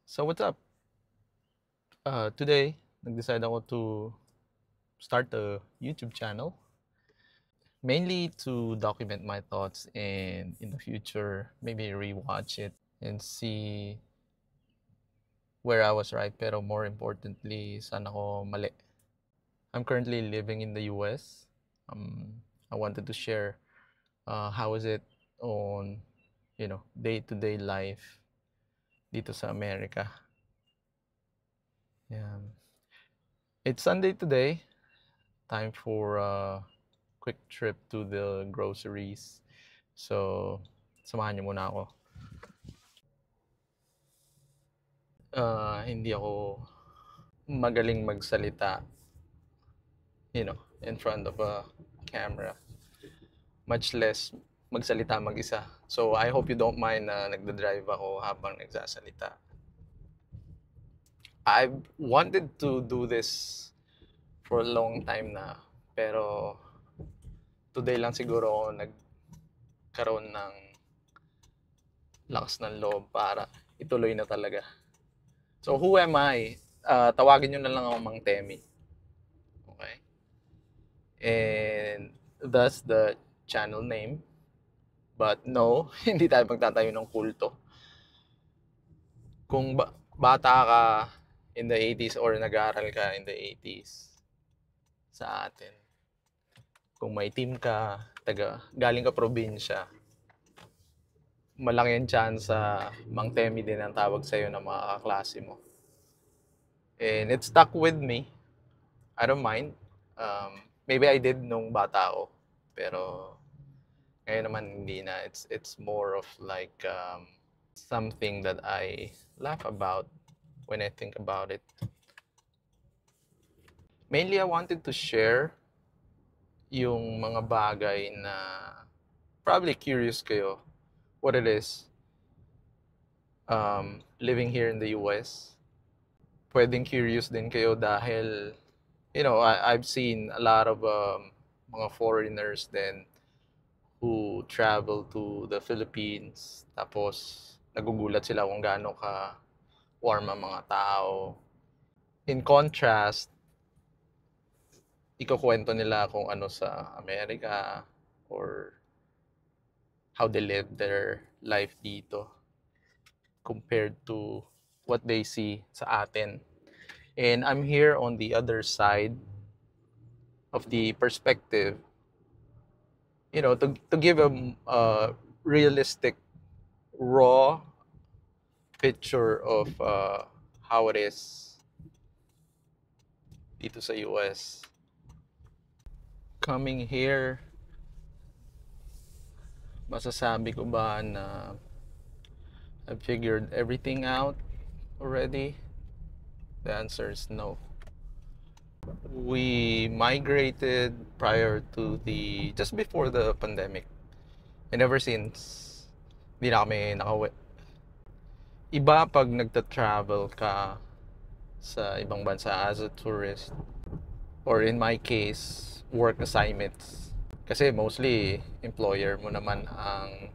So what's up? Today, nag-decide ako to start a YouTube channel, mainly to document my thoughts and in the future, maybe rewatch it and see where I was right, pero more importantly, saan ako mali. I'm currently living in the US. I wanted to share how is it on, day-to-day life dito sa Amerika. Yeah. It's Sunday today. Time for a quick trip to the groceries. So, samahan niyo muna ako. Hindi ako magaling magsalita, in front of a camera. Much less magsalita mag-isa. So, I hope you don't mind na nagda-drive ako habang nagsasalita. I've wanted to do this for a long time na, pero today lang siguro ako nagkaroon ng lakas ng loob para ituloy na talaga. So, who am I? Tawagin nyo na lang ako Mang Temi. Okay? And that's the channel name. But no, hindi tayo magtatayo ng kulto. Kung bata ka in the 80s or nag-aaral ka in the 80s sa atin, kung may team ka, galing ka probinsya, malaki yung chance Mang Temi din ang tawag sa'yo ng mga kaklase mo. And it stuck with me. I don't mind. Maybe I did nung bata ako. Pero ngayon naman hindi na. It's more of like something that I laugh about when I think about it. Mainly, I wanted to share yung mga bagay na probably curious kayo what it is living here in the US. Pwedeng curious din kayo dahil I've seen a lot of mga foreigners then who travel to the Philippines, tapos nagugulat sila kung gaano ka warm ang mga tao. In contrast, ikukwento nila kung ano sa Amerika or how they live their life dito compared to what they see sa atin. And I'm here on the other side of the perspective, to give a realistic, raw picture of how it is dito sa US. Coming here, masasabi ko ba na I've figured everything out already? The answer is no. We migrated just before the pandemic. And ever since, hindi na kami nakauwi. Iba pag nagta-travel ka sa ibang bansa as a tourist. Or in my case, work assignments. Kasi mostly, employer mo naman ang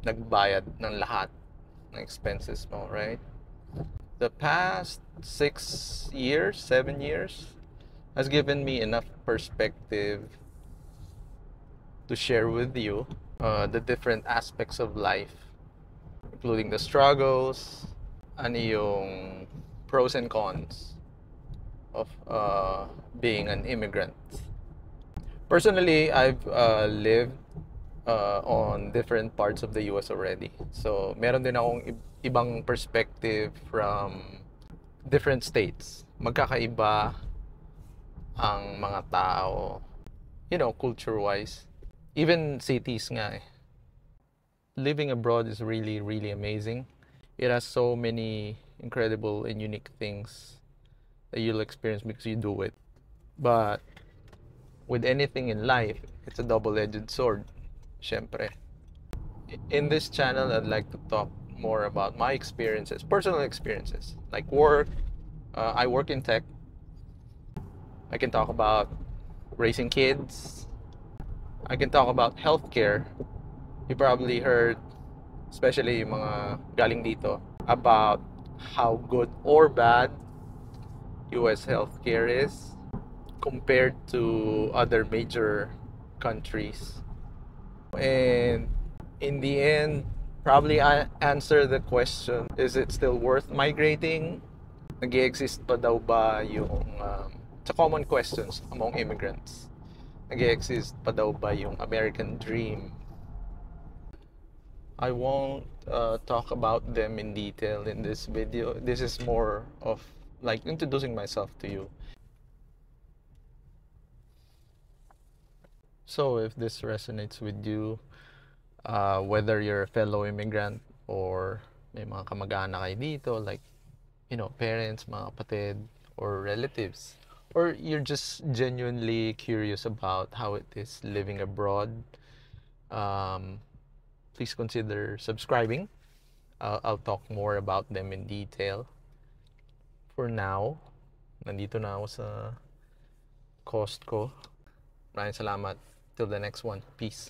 nagbayad ng lahat ng expenses mo, right? The past 6 years, 7 years has given me enough perspective to share with you the different aspects of life, including the struggles, ano yung pros and cons of being an immigrant. Personally, I've lived on different parts of the US already. So, meron din akong ibang perspective from different states. Magkakaiba ang mga tao, culture-wise. Even cities nga eh. Living abroad is really, really amazing. It has so many incredible and unique things that you'll experience because you do it. But with anything in life, it's a double-edged sword. Syempre. In this channel, I'd like to talk more about my experiences, personal experiences, like work. I work in tech. I can talk about raising kids. I can talk about healthcare. You probably heard, especially yung mga galing dito, about how good or bad US healthcare is compared to other major countries. And in the end, probably I answer the question, is it still worth migrating? Nag-exist pa daw ba yung, it's a common questions among immigrants. Nag-exist pa daw ba yung American dream? I won't talk about them in detail in this video. This is more of like introducing myself to you. So if this resonates with you, whether you're a fellow immigrant or may mga kamag-anak kayo dito, like, parents, mga kapatid, or relatives, or you're just genuinely curious about how it is living abroad, please consider subscribing. I'll talk more about them in detail. For now, nandito na ako sa Costco. Maraming salamat. Till the next one. Peace.